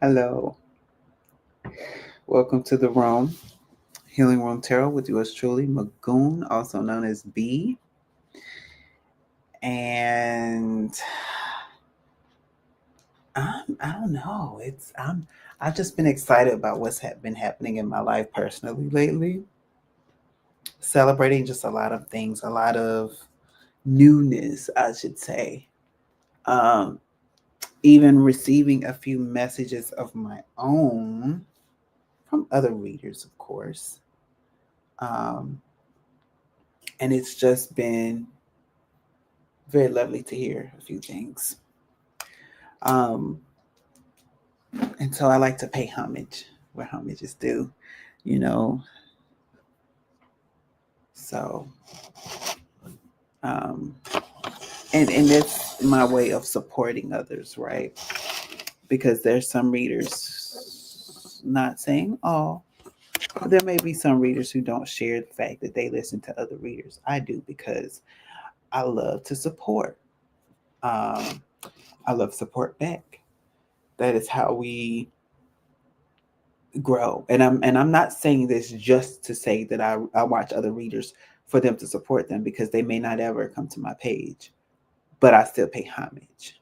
Hello. Welcome to the room. Healing Room Tarot with yours truly, Magoon, also known as B. And I don't know. I've just been excited about what's been happening in my life personally lately. Celebrating just a lot of things, a lot of newness, I should say. Um, Even receiving a few messages of my own from other readers, of course. Um, and it's just been very lovely to hear a few things. Um, and so I like to pay homage where homage is due, you know. So, um, and that's my way of supporting others, right? Because there's some readers, not saying all, but there may be some readers who don't share the fact that they listen to other readers. I do because I love to support. Um, I love support back. That is how we grow. And I'm not saying this just to say that I watch other readers for them to support them, because they may not ever come to my page, but I still pay homage.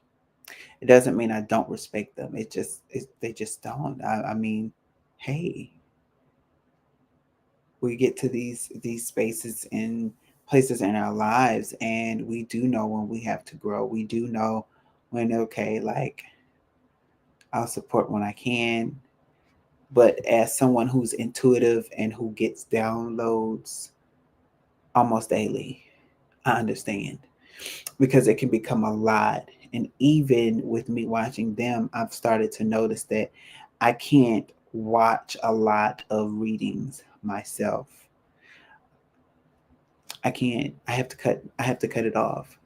It doesn't mean I don't respect them. They just don't. I mean, hey, we get to these spaces and places in our lives, and we do know when we have to grow. We do know when, okay, like, I'll support when I can, but as someone who's intuitive and who gets downloads almost daily, I understand, because it can become a lot. And even with me watching them, I've started to notice that I can't watch a lot of readings myself. I can't. I have to cut it off.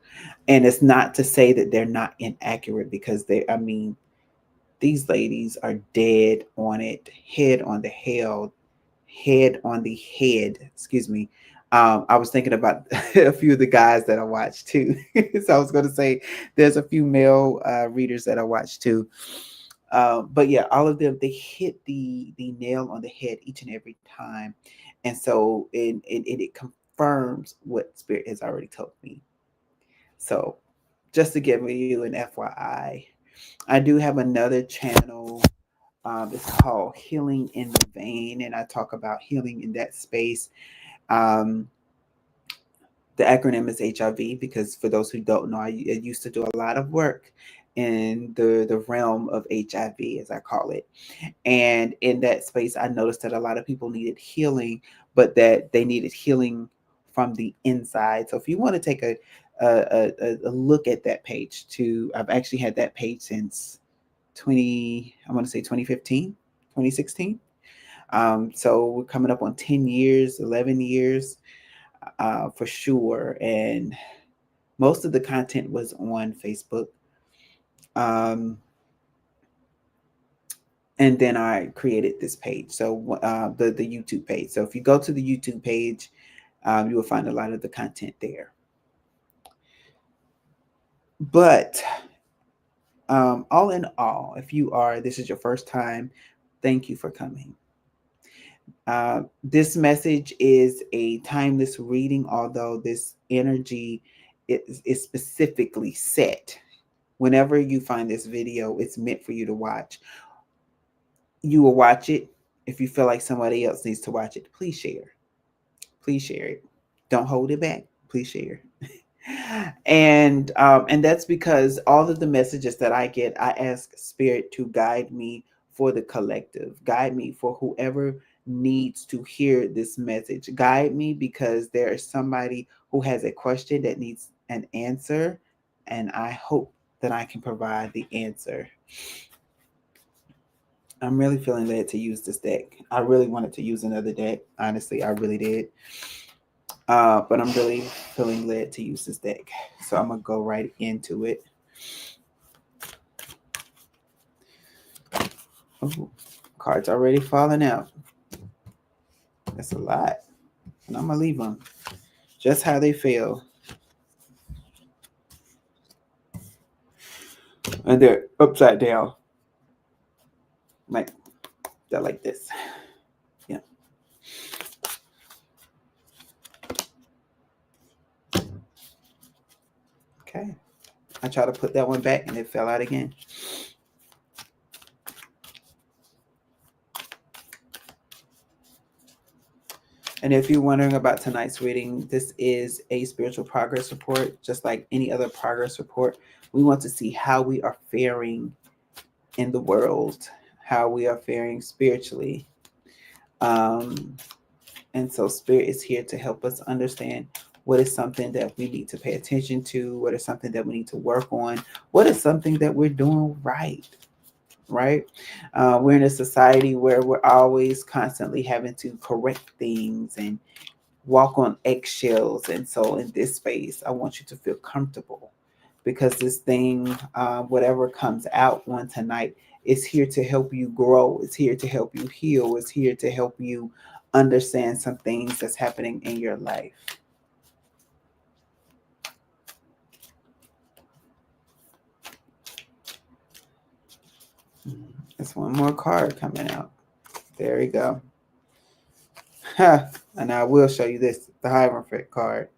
And it's not to say that they're not inaccurate, because I mean, these ladies are dead on it, head on the head, excuse me. I was thinking about a few of the guys that I watch too. So I was going to say there's a few male readers that I watch too. But yeah, all of them, they hit the nail on the head each and every time. And so it confirms what Spirit has already told me. So just to give you an FYI, I do have another channel. It's called Healing in the Vein, and I talk about healing in that space. Um, the acronym is HIV, because for those who don't know, I used to do a lot of work in the realm of HIV, as I call it. And in that space, I noticed that a lot of people needed healing, but that they needed healing from the inside. So if you want to take a look at that page too, I've actually had that page since I want to say 2015, 2016. So we're coming up on 10 years, 11 years for sure. And most of the content was on Facebook. Um, and then I created this page, so the YouTube page. So if you go to the YouTube page, you will find a lot of the content there. But all in all, if this is your first time, thank you for coming. This message is a timeless reading, although this energy is specifically set. Whenever you find this video, it's meant for you to watch. You will watch it. If you feel like somebody else needs to watch it, please share. Please share it. Don't hold it back. Please share. And that's because all of the messages that I get, I ask Spirit to guide me for the collective, guide me for whoever needs to hear this message, guide me because there is somebody who has a question that needs an answer, and I hope that I can provide the answer. I'm really feeling led to use this deck. I really wanted to use another deck. Honestly, I really did. But I'm really feeling led to use this deck. So I'm going to go right into it. Oh, cards already falling out. That's a lot. And I'm going to leave them just how they feel. And they're upside down. Like they're like this. Yeah. Okay. I tried to put that one back and it fell out again. And if you're wondering about tonight's reading, this is a spiritual progress report, just like any other progress report. We want to see how we are faring in the world, how we are faring spiritually. And so, Spirit is here to help us understand what is something that we need to pay attention to, what is something that we need to work on, what is something that we're doing right. Right? We're in a society where we're always constantly having to correct things and walk on eggshells. And so, in this space, I want you to feel comfortable because this thing, whatever comes out on tonight, is here to help you grow. It's here to help you heal. It's here to help you understand some things that's happening in your life. There's one more card coming out. There we go. And I will show you this, the Hierophant card.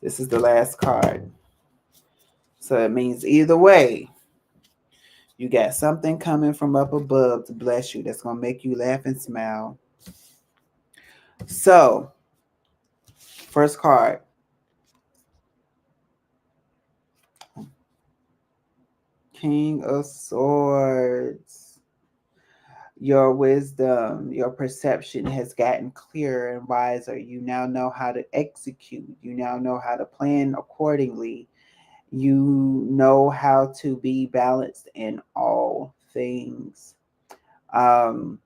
This is the last card. So it means either way, you got something coming from up above to bless you that's going to make you laugh and smile. So, first card. King of Swords. Your wisdom, your perception has gotten clearer and wiser. You now know how to execute. You now know how to plan accordingly. You know how to be balanced in all things. I'm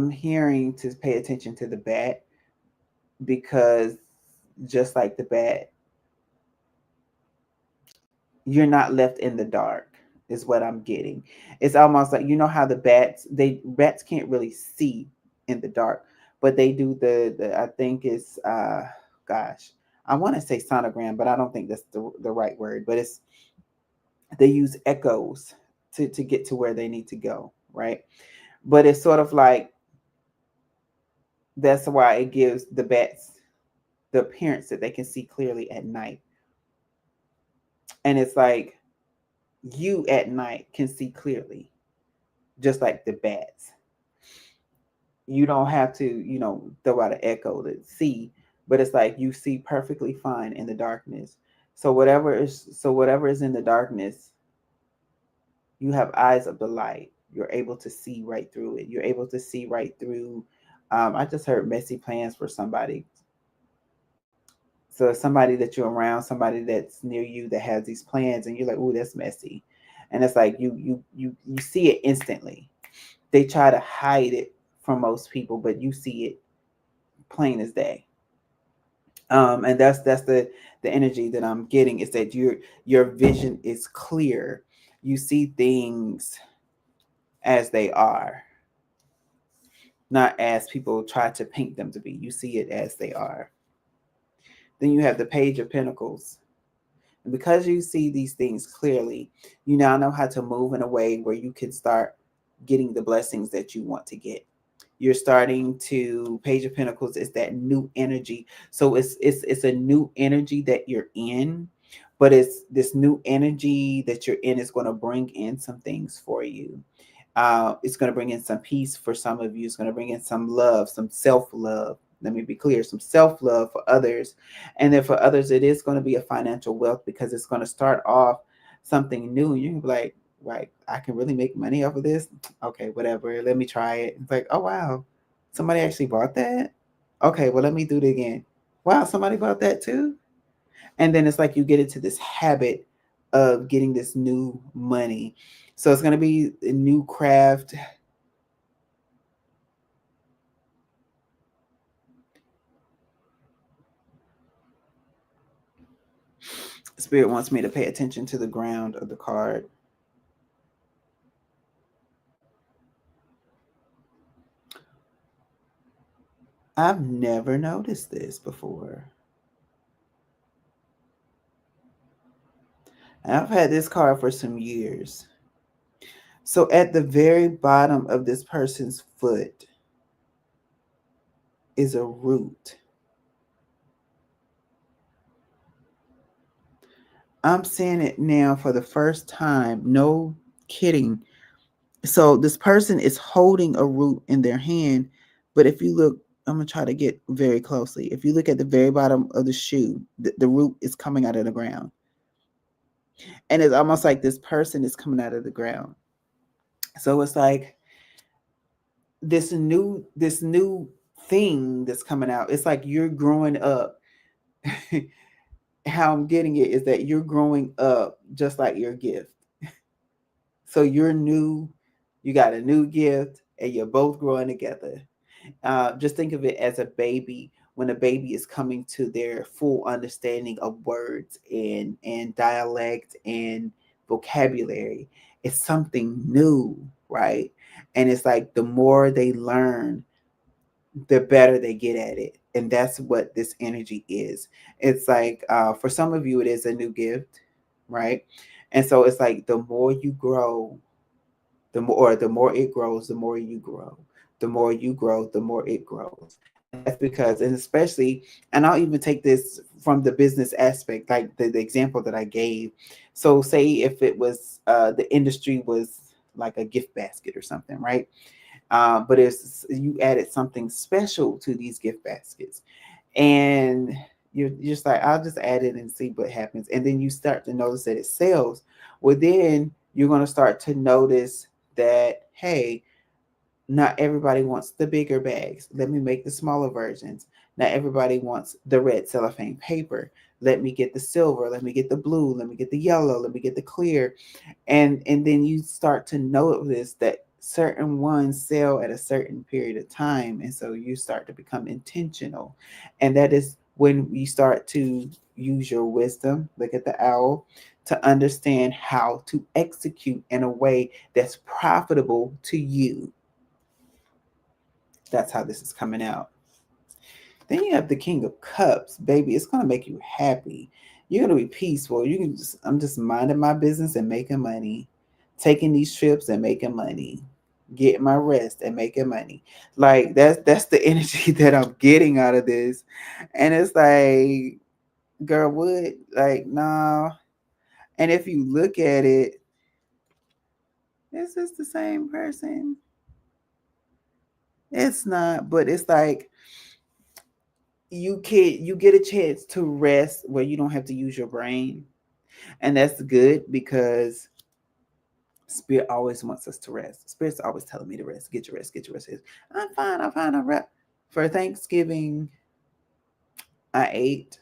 hearing to pay attention to the bat because just like the bat, you're not left in the dark is what I'm getting. It's almost like, you know how the bats can't really see in the dark, but they do the I think it's gosh, I want to say sonogram, but I don't think that's the right word, but it's they use echoes to get to where they need to go, right? But it's sort of like that's why it gives the bats the appearance that they can see clearly at night. And it's like you at night can see clearly, just like the bats. You don't have to, throw out an echo to see, but it's like you see perfectly fine in the darkness. So whatever is in the darkness, you have eyes of the light. You're able to see right through it. You're able to see right through. I just heard messy plans for somebody. So somebody that you're around, somebody that's near you that has these plans, and you're like, "Ooh, that's messy," and it's like you see it instantly. They try to hide it from most people, but you see it plain as day. And that's the energy that I'm getting is that your vision is clear. You see things as they are, not as people try to paint them to be. You see it as they are. Then you have the Page of Pentacles. And because you see these things clearly, you now know how to move in a way where you can start getting the blessings that you want to get. You're starting to Page of Pentacles is that new energy. So it's a new energy that you're in, but it's this new energy that you're in is going to bring in some things for you. It's going to bring in some peace for some of you. It's going to bring in some love, some self-love. Let me be clear, some self-love for others. And then for others, it is going to be a financial wealth because it's going to start off something new. You can be like, right, I can really make money off of this. Okay, whatever. Let me try it. It's like, oh wow, somebody actually bought that. Okay, well let me do it again. Wow, somebody bought that too. And then it's like you get into this habit of getting this new money. So it's going to be a new craft. Spirit wants me to pay attention to the ground of the card. I've never noticed this before. I've had this card for some years. So at the very bottom of this person's foot is a root. I'm seeing it now for the first time. No kidding. So this person is holding a root in their hand, but if you look, I'm gonna try to get very closely. If you look at the very bottom of the shoe, the root is coming out of the ground, and it's almost like this person is coming out of the ground. So it's like this new thing that's coming out. It's like you're growing up. How I'm getting it is that you're growing up just like your gift. So you're new, you got a new gift, and you're both growing together. Just think of it as a baby when a baby is coming to their full understanding of words and dialect and vocabulary. It's something new, right? And it's like the more they learn, the better they get at it. And that's what this energy is. It's like for some of you, it is a new gift, right? And so it's like the more you grow, the more it grows, the more you grow. The more you grow, the more it grows. And that's because, and especially, and I'll even take this from the business aspect, like the example that I gave. So say if it was the industry was like a gift basket or something, right? But it's you added something special to these gift baskets, and you're just like, I'll just add it and see what happens, and then you start to notice that it sells. Well, then you're going to start to notice that, hey, not everybody wants the bigger bags. Let me make the smaller versions. Not everybody wants the red cellophane paper. Let me get the silver. Let me get the blue. Let me get the yellow. Let me get the clear. And then you start to notice that certain ones sell at a certain period of time, and so you start to become intentional, and that is when you start to use your wisdom. Look at the owl, to understand how to execute in a way that's profitable to you. That's how this is coming out. Then you have the King of Cups, baby. It's gonna make you happy. You're gonna be peaceful. You can just, I'm just minding my business and making money, taking these trips and making money, getting my rest and making money. Like that's the energy that I'm getting out of this. And it's like, girl, what? Like, nah. And if you look at it, this is the same person. It's not, but it's like you get a chance to rest where you don't have to use your brain, and that's good because spirit always wants us to rest. Spirit's always telling me to rest. Get your rest, get your rest. I'm fine, I'm fine, I'm right. For Thanksgiving I ate,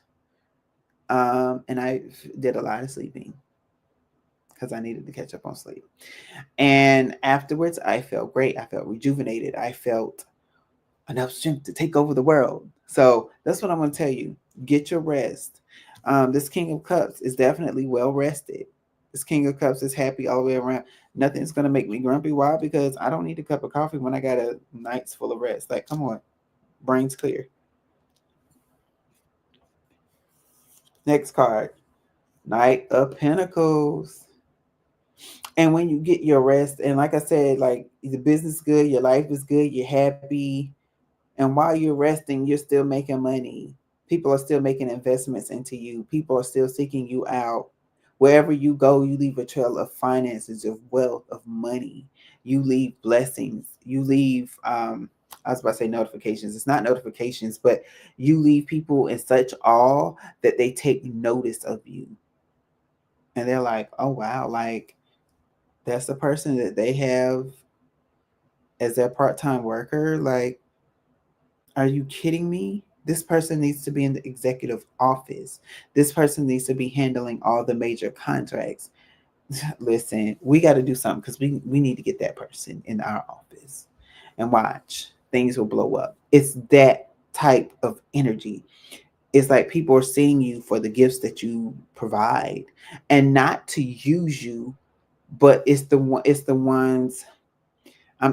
and I did a lot of sleeping because I needed to catch up on sleep, and afterwards I felt great. I felt rejuvenated. I felt enough strength to take over the world. So that's what I'm going to tell you. Get your rest. This King of Cups is definitely well rested. This King of Cups is happy all the way around. Nothing's going to make me grumpy. Why? Because I don't need a cup of coffee when I got a night's full of rest. Like, come on, brain's clear. Next card, Knight of Pentacles. And when you get your rest, and like I said, like the business is good, your life is good, you're happy, and while you're resting, you're still making money. People are still making investments into you. People are still seeking you out. Wherever you go, you leave a trail of finances, of wealth, of money. You leave blessings. You leave, I was about to say notifications. It's not notifications, but you leave people in such awe that they take notice of you. And they're like, oh, wow, like that's the person that they have as their part time worker. Like, are you kidding me? This person needs to be in the executive office. This person needs to be handling all the major contracts. Listen, we got to do something because we need to get that person in our office and watch. Things will blow up. It's that type of energy. It's like people are seeing you for the gifts that you provide and not to use you, but it's the ones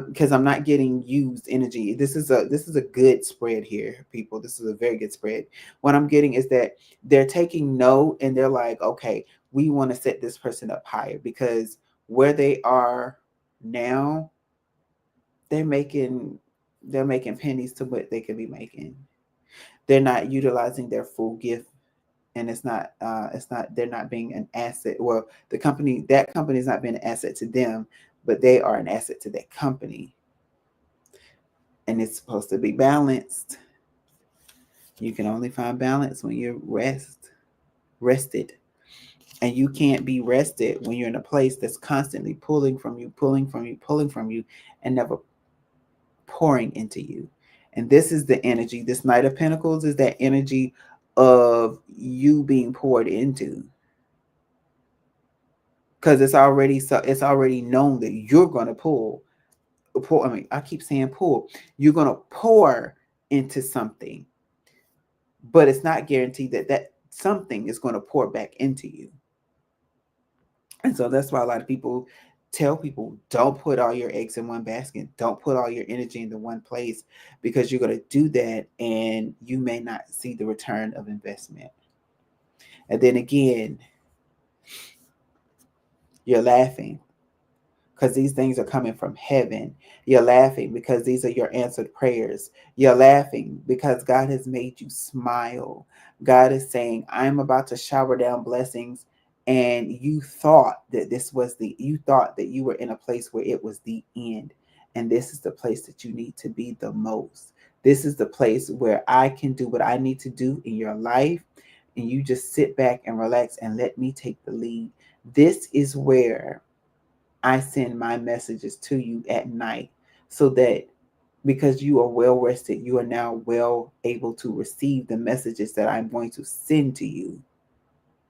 because I'm not getting used energy. This is a good spread here, people. This is a very good spread. What I'm getting is that they're taking note and they're like, okay, we want to set this person up higher, because where they are now, they're making pennies to what they could be making. They're not utilizing their full gift, and it's not they're not being an asset. Well, that company is not being an asset to them, but they are an asset to that company. And it's supposed to be balanced. You can only find balance when you're rested. And you can't be rested when you're in a place that's constantly pulling from you, pulling from you, pulling from you, and never pouring into you. And this is the energy. This Knight of Pentacles is that energy of you being poured into. Because it's already known that you're going to pour. I mean, I keep saying pull. You're going to pour into something, but it's not guaranteed that that something is going to pour back into you. And so that's why a lot of people tell people, don't put all your eggs in one basket. Don't put all your energy into one place, because you're going to do that and you may not see the return of investment. And then again, you're laughing because these things are coming from heaven. You're laughing because these are your answered prayers. You're laughing because God has made you smile. God is saying, I'm about to shower down blessings. And you thought that you thought that you were in a place where it was the end. And this is the place that you need to be the most. This is the place where I can do what I need to do in your life. And you just sit back and relax and let me take the lead. This is where I send my messages to you at night, so that because you are well rested, you are now well able to receive the messages that I'm going to send to you.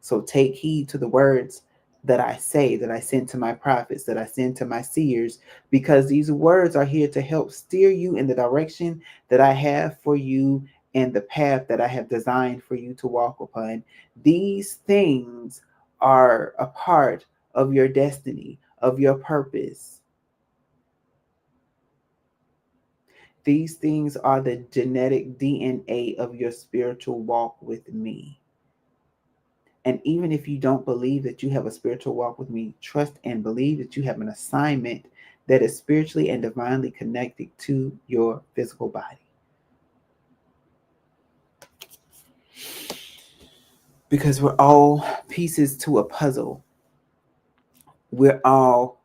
So take heed to the words that I say, that I send to my prophets, that I send to my seers, because these words are here to help steer you in the direction that I have for you and the path that I have designed for you to walk upon. These things are a part of your destiny, of your purpose. These things are the genetic DNA of your spiritual walk with me. And even if you don't believe that you have a spiritual walk with me, trust and believe that you have an assignment that is spiritually and divinely connected to your physical body. Because we're all pieces to a puzzle. We're all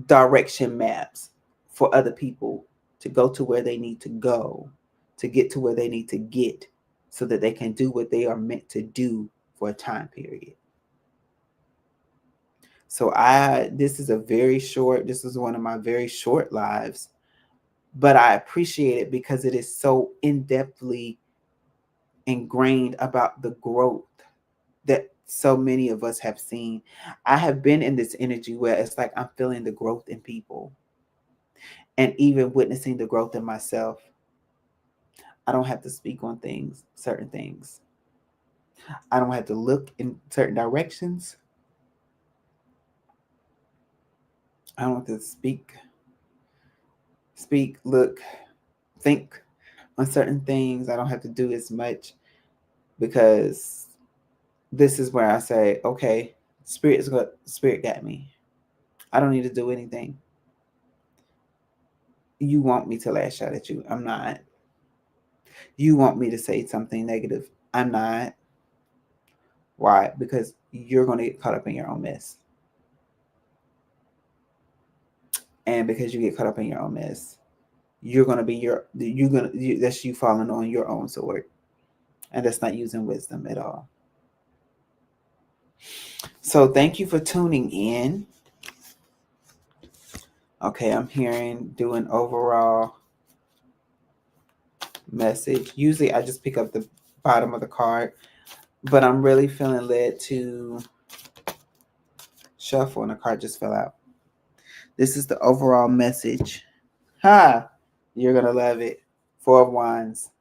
direction maps for other people to go to where they need to go, to get to where they need to get, so that they can do what they are meant to do for a time period. So this is one of my very short lives, but I appreciate it because it is so in-depthly ingrained about the growth that so many of us have seen. I have been in this energy where it's like I'm feeling the growth in people, and even witnessing the growth in myself. I don't have to speak on certain things. I don't have to look in certain directions. I don't have to look, think on certain things. I don't have to do as much, because this is where I say, okay, spirit got me. I don't need to do anything. You want me to lash out at you? I'm not. You want me to say something negative? I'm not. Why? Because you're going to get caught up in your own mess. And because you get caught up in your own mess, that's you falling on your own sword. And that's not using wisdom at all. So thank you for tuning in. Okay, I'm do an overall message. Usually I just pick up the bottom of the card, but I'm really feeling led to shuffle, and the card just fell out. This is the overall message. Ha! You're going to love it. Four of Wands.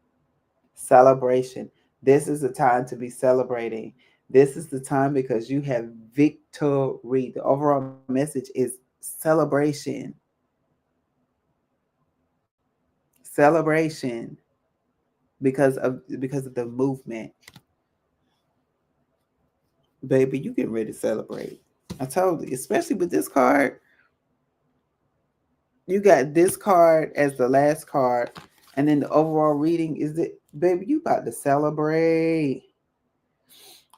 Celebration. This is the time to be celebrating. This is the time because you have victory. The overall message is celebration. Celebration because of the movement. Baby, you get ready to celebrate. I told you, especially with this card. You got this card as the last card, and then the overall reading is that, baby, you about to celebrate.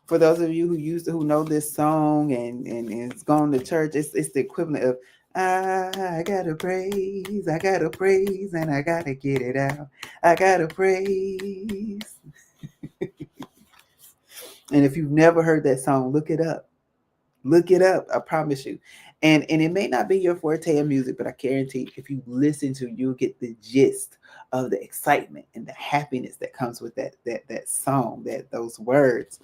For those of you who know this song and it's gone to church, it's the equivalent of I gotta praise, and I gotta get it out. I gotta praise. And if you've never heard that song, look it up. Look it up. I promise you. And it may not be your forte of music, but I guarantee if you listen to, you'll get the gist of the excitement and the happiness that comes with that song, that those words.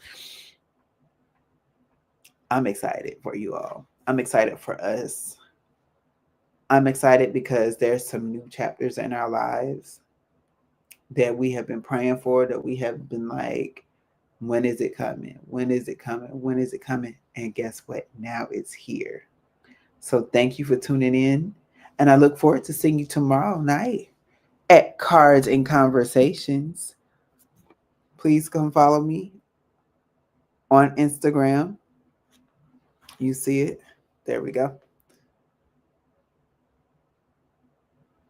I'm excited for you all. I'm excited for us. I'm excited because there's some new chapters in our lives that we have been praying for, that we have been like, when is it coming? When is it coming? When is it coming? And guess what? Now it's here. So thank you for tuning in. And I look forward to seeing you tomorrow night at Cards and Conversations. Please come follow me on Instagram. You see it. There we go.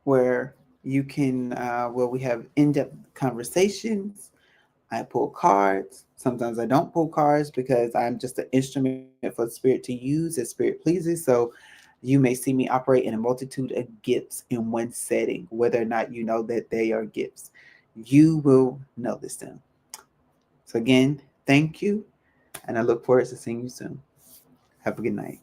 Where you can, where we have in depth conversations. I pull cards. Sometimes I don't pull cards because I'm just an instrument for the spirit to use as spirit pleases. So you may see me operate in a multitude of gifts in one setting, whether or not you know that they are gifts. You will notice them. So, again, thank you. And I look forward to seeing you soon. Have a good night.